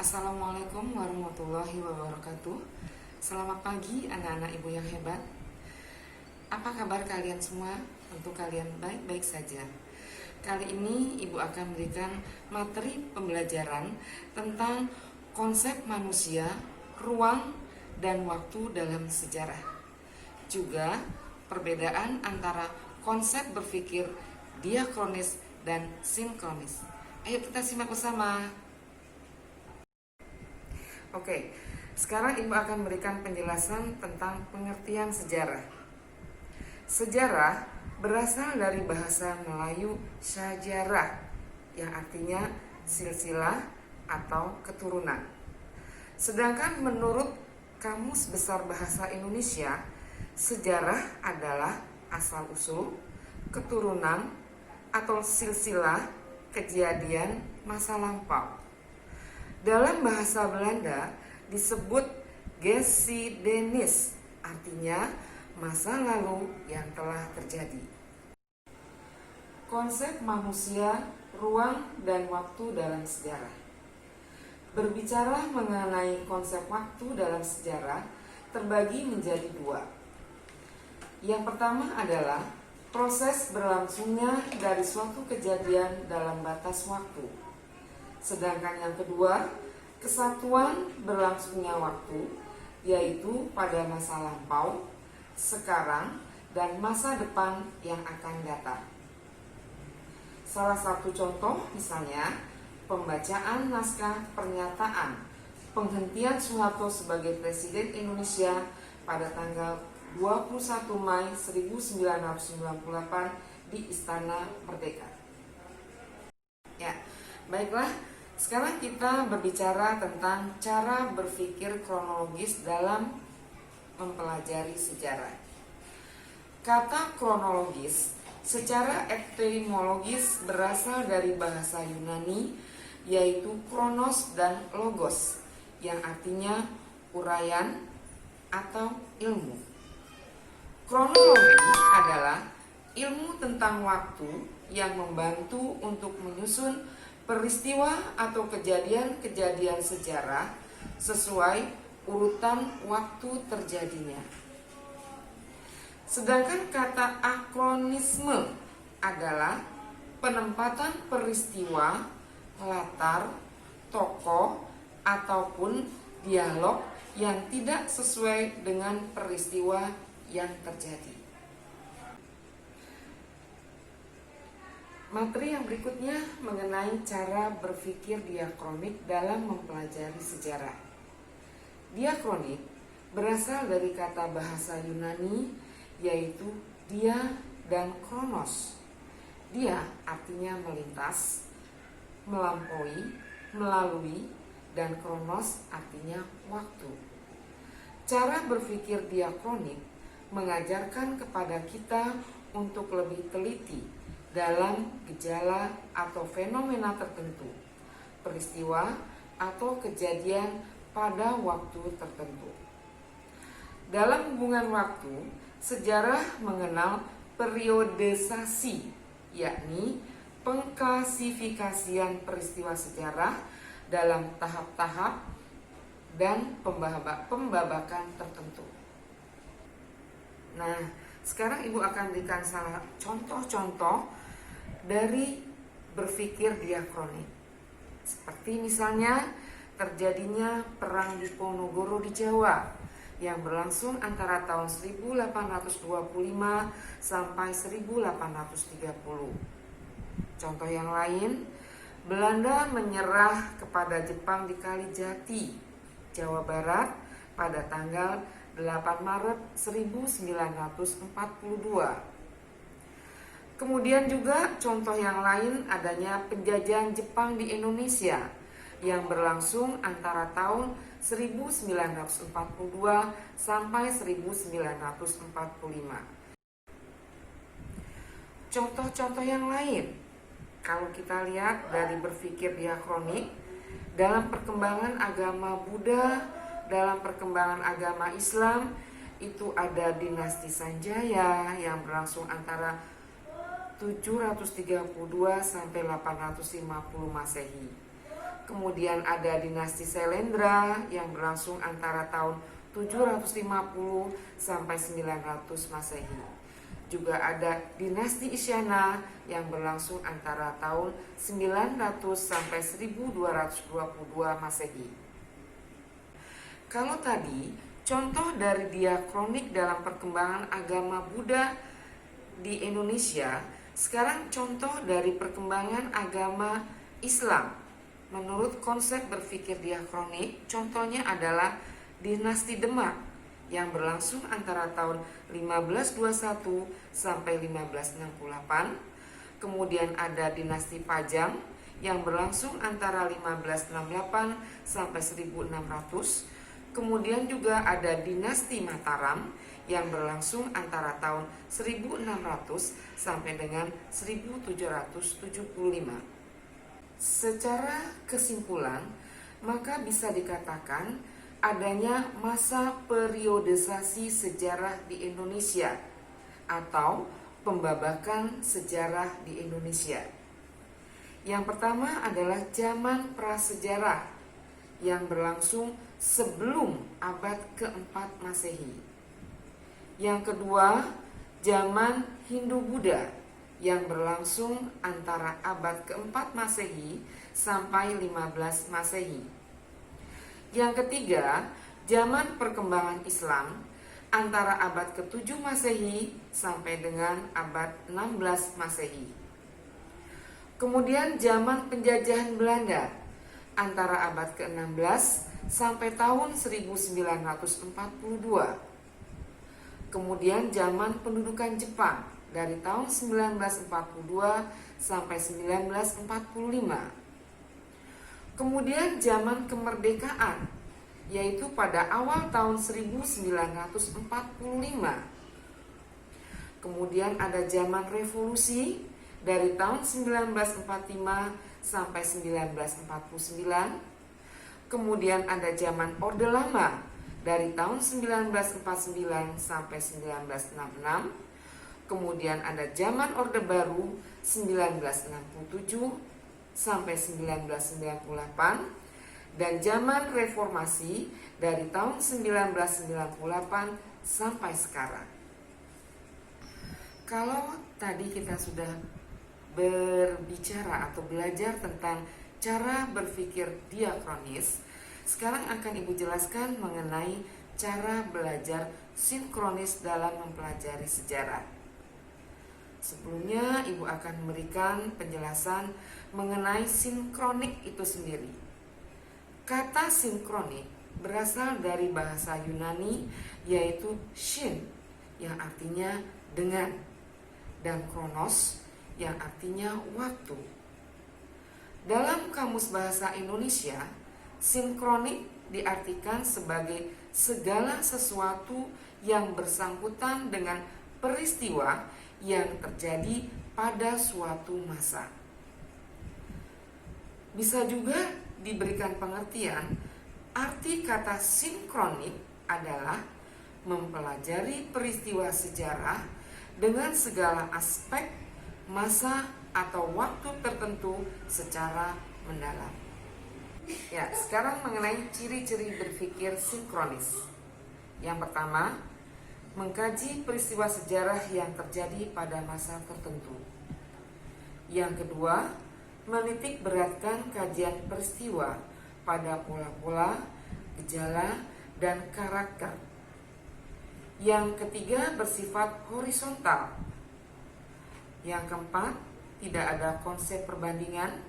Assalamualaikum warahmatullahi wabarakatuh. Selamat pagi anak-anak ibu yang hebat. Apa kabar kalian semua? Tentu kalian baik-baik saja. Kali ini ibu akan memberikan materi pembelajaran tentang konsep manusia, ruang, dan waktu dalam sejarah. Juga perbedaan antara konsep berpikir diakronis dan sinkronis. Ayo kita simak bersama. Oke, sekarang ibu akan memberikan penjelasan tentang pengertian sejarah. Sejarah berasal dari bahasa Melayu syajarah, yang artinya silsilah atau keturunan. Sedangkan menurut Kamus Besar Bahasa Indonesia, sejarah adalah asal-usul, keturunan, atau silsilah kejadian masa lampau. Dalam bahasa Belanda disebut geschiedenis, artinya masa lalu yang telah terjadi. Konsep manusia, ruang, dan waktu dalam sejarah. Berbicara mengenai konsep waktu dalam sejarah terbagi menjadi dua. Yang pertama adalah proses berlangsungnya dari suatu kejadian dalam batas waktu. Sedangkan yang kedua, kesatuan berlangsungnya waktu, yaitu pada masa lampau, sekarang, dan masa depan yang akan datang. Salah satu contoh misalnya, pembacaan naskah pernyataan penghentian Soeharto sebagai Presiden Indonesia pada tanggal 21 Mei 1998 di Istana Merdeka. Ya, baiklah. Sekarang kita berbicara tentang cara berpikir kronologis dalam mempelajari sejarah. Kata kronologis secara etimologis berasal dari bahasa Yunani, yaitu kronos dan logos, yang artinya uraian atau ilmu. Kronologi adalah ilmu tentang waktu yang membantu untuk menyusun peristiwa atau kejadian-kejadian sejarah sesuai urutan waktu terjadinya. Sedangkan kata akronisme adalah penempatan peristiwa, latar, tokoh, ataupun dialog yang tidak sesuai dengan peristiwa yang terjadi. Materi yang berikutnya mengenai cara berpikir diakronik dalam mempelajari sejarah. Diakronik berasal dari kata bahasa Yunani, yaitu dia dan kronos. Dia artinya melintas, melampaui, melalui, dan kronos artinya waktu. Cara berpikir diakronik mengajarkan kepada kita untuk lebih teliti dalam gejala atau fenomena tertentu, peristiwa atau kejadian pada waktu tertentu. Dalam hubungan waktu, sejarah mengenal periodisasi, yakni pengklasifikasian peristiwa sejarah dalam tahap-tahap dan pembabakan tertentu. Nah, sekarang ibu akan berikan contoh-contoh dari berpikir diakronik. Seperti misalnya terjadinya perang Diponegoro di Jawa yang berlangsung antara tahun 1825 sampai 1830. Contoh yang lain, Belanda menyerah kepada Jepang di Kalijati, Jawa Barat pada tanggal 8 Maret 1942. Kemudian juga contoh yang lain adanya penjajahan Jepang di Indonesia yang berlangsung antara tahun 1942 sampai 1945. Contoh-contoh yang lain, kalau kita lihat dari berpikir diakronik, dalam perkembangan agama Buddha, dalam perkembangan agama Islam, itu ada dinasti Sanjaya yang berlangsung antara 732 sampai 850 Masehi. Kemudian ada dinasti Syailendra yang berlangsung antara tahun 750 sampai 900 Masehi. Juga ada dinasti Isyana yang berlangsung antara tahun 900 sampai 1222 Masehi. Kalau tadi contoh dari diakronik dalam perkembangan agama Buddha di Indonesia, sekarang contoh dari perkembangan agama Islam. Menurut konsep berpikir diakronik, contohnya adalah dinasti Demak yang berlangsung antara tahun 1521 sampai 1568. Kemudian ada dinasti Pajang yang berlangsung antara 1568 sampai 1600. Kemudian juga ada dinasti Mataram yang berlangsung antara tahun 1600 sampai dengan 1775. Secara kesimpulan, maka bisa dikatakan adanya masa periodisasi sejarah di Indonesia atau pembabakan sejarah di Indonesia. Yang pertama adalah zaman prasejarah yang berlangsung sebelum abad keempat Masehi. Yang kedua, zaman Hindu-Buddha yang berlangsung antara abad keempat Masehi sampai 15 Masehi. Yang ketiga, zaman perkembangan Islam antara abad ke-7 Masehi sampai dengan abad 16 Masehi. Kemudian zaman penjajahan Belanda antara abad ke-16 sampai tahun 1942. Kemudian zaman pendudukan Jepang dari tahun 1942 sampai 1945. Kemudian zaman kemerdekaan, yaitu pada awal tahun 1945. Kemudian ada zaman revolusi dari tahun 1945 sampai 1949. Kemudian ada zaman Orde Lama dari tahun 1949 sampai 1966. Kemudian ada zaman Orde Baru 1967 sampai 1998 dan zaman reformasi dari tahun 1998 sampai sekarang. Kalau tadi kita sudah berbicara atau belajar tentang cara berpikir diakronis, sekarang akan Ibu jelaskan mengenai cara belajar sinkronis dalam mempelajari sejarah. Sebelumnya Ibu akan memberikan penjelasan mengenai sinkronik itu sendiri. Kata sinkronik berasal dari bahasa Yunani yaitu shin yang artinya dengan dan kronos yang artinya waktu. Dalam Kamus Bahasa Indonesia, sinkronik diartikan sebagai segala sesuatu yang bersangkutan dengan peristiwa yang terjadi pada suatu masa. Bisa juga diberikan pengertian, arti kata sinkronik adalah mempelajari peristiwa sejarah dengan segala aspek, masa, atau waktu tertentu secara mendalam. Ya, sekarang mengenai ciri-ciri berpikir sinkronis. Yang pertama, mengkaji peristiwa sejarah yang terjadi pada masa tertentu. Yang kedua, menitik beratkan kajian peristiwa pada pola-pola, gejala, dan karakter. Yang ketiga, bersifat horizontal. Yang keempat, tidak ada konsep perbandingan.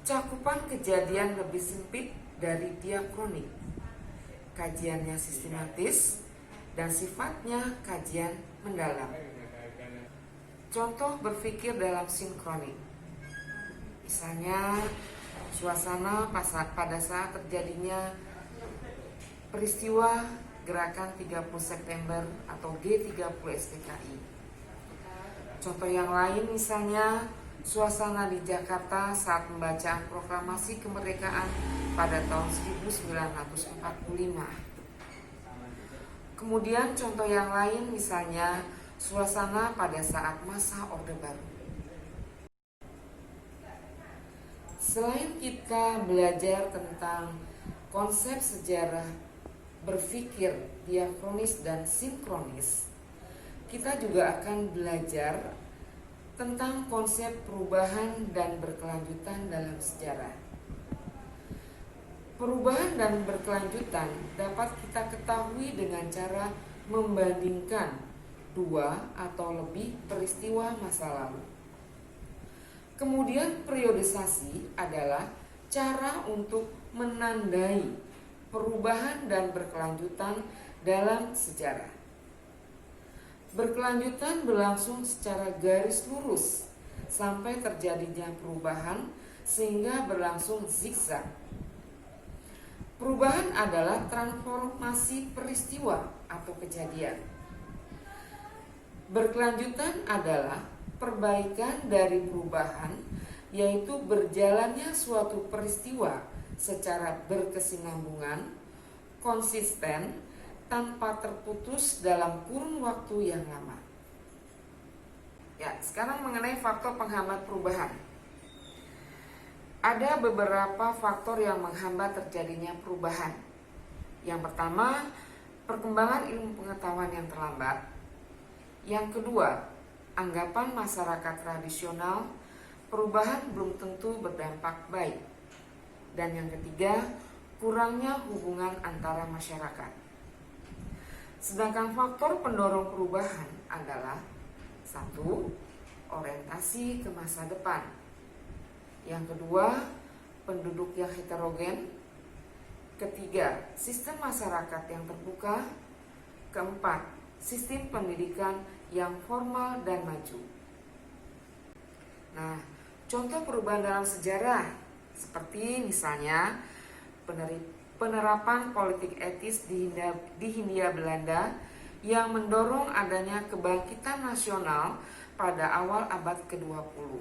Cakupan kejadian lebih sempit dari diakronik. Kajiannya sistematis dan sifatnya kajian mendalam. Contoh berpikir dalam sinkronik. Misalnya suasana pada saat terjadinya peristiwa gerakan 30 September atau G30 SPKI. Contoh yang lain misalnya suasana di Jakarta saat pembacaan proklamasi kemerdekaan pada tahun 1945. Kemudian contoh yang lain misalnya suasana pada saat masa Orde Baru. Selain kita belajar tentang konsep sejarah berpikir diakronis dan sinkronis, kita juga akan belajar tentang konsep perubahan dan berkelanjutan dalam sejarah. Perubahan dan berkelanjutan dapat kita ketahui dengan cara membandingkan dua atau lebih peristiwa masa lalu. Kemudian periodisasi adalah cara untuk menandai perubahan dan berkelanjutan dalam sejarah. Berkelanjutan berlangsung secara garis lurus sampai terjadinya perubahan sehingga berlangsung zigzag. Perubahan adalah transformasi peristiwa atau kejadian. Berkelanjutan adalah perbaikan dari perubahan, yaitu berjalannya suatu peristiwa secara berkesinambungan, konsisten, tanpa terputus dalam kurun waktu yang lama. Ya, sekarang mengenai faktor penghambat perubahan. Ada beberapa faktor yang menghambat terjadinya perubahan. Yang pertama, perkembangan ilmu pengetahuan yang terlambat. Yang kedua, anggapan masyarakat tradisional, perubahan belum tentu berdampak baik. Dan yang ketiga, kurangnya hubungan antara masyarakat. Sedangkan faktor pendorong perubahan adalah 1. Orientasi ke masa depan. Yang kedua, penduduk yang heterogen. Ketiga, sistem masyarakat yang terbuka. Keempat, sistem pendidikan yang formal dan maju. Nah, contoh perubahan dalam sejarah seperti misalnya penerapan politik etis di Hindia Belanda yang mendorong adanya kebangkitan nasional pada awal abad ke-20.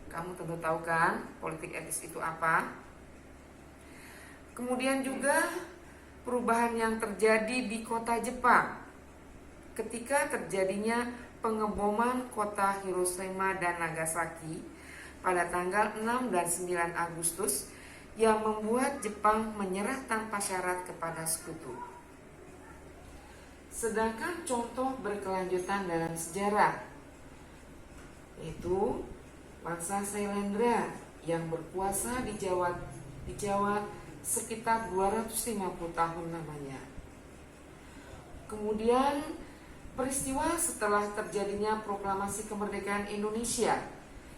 Kamu tentu tahu kan politik etis itu apa? Kemudian juga perubahan yang terjadi di kota Jepang ketika terjadinya pengeboman kota Hiroshima dan Nagasaki pada tanggal 6 dan 9 Agustus yang membuat Jepang menyerah tanpa syarat kepada sekutu. Sedangkan contoh berkelanjutan dalam sejarah yaitu bangsa Sailendra yang berkuasa di Jawa sekitar 250 tahun lamanya. Kemudian peristiwa setelah terjadinya proklamasi kemerdekaan Indonesia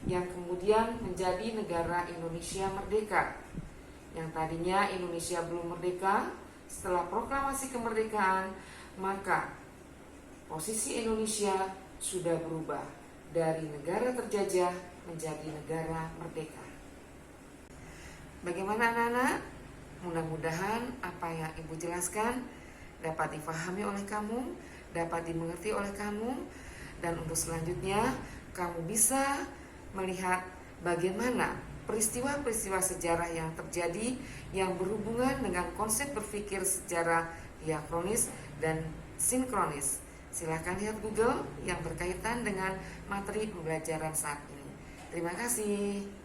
yang kemudian menjadi negara Indonesia merdeka. Yang tadinya Indonesia belum merdeka, setelah proklamasi kemerdekaan, maka posisi Indonesia sudah berubah dari negara terjajah menjadi negara merdeka. Bagaimana anak-anak? Mudah-mudahan apa yang Ibu jelaskan dapat difahami oleh kamu, dapat dimengerti oleh kamu, dan untuk selanjutnya kamu bisa melihat bagaimana peristiwa-peristiwa sejarah yang terjadi yang berhubungan dengan konsep berpikir sejarah diakronis dan sinkronis. Silakan lihat Google yang berkaitan dengan materi pembelajaran saat ini. Terima kasih.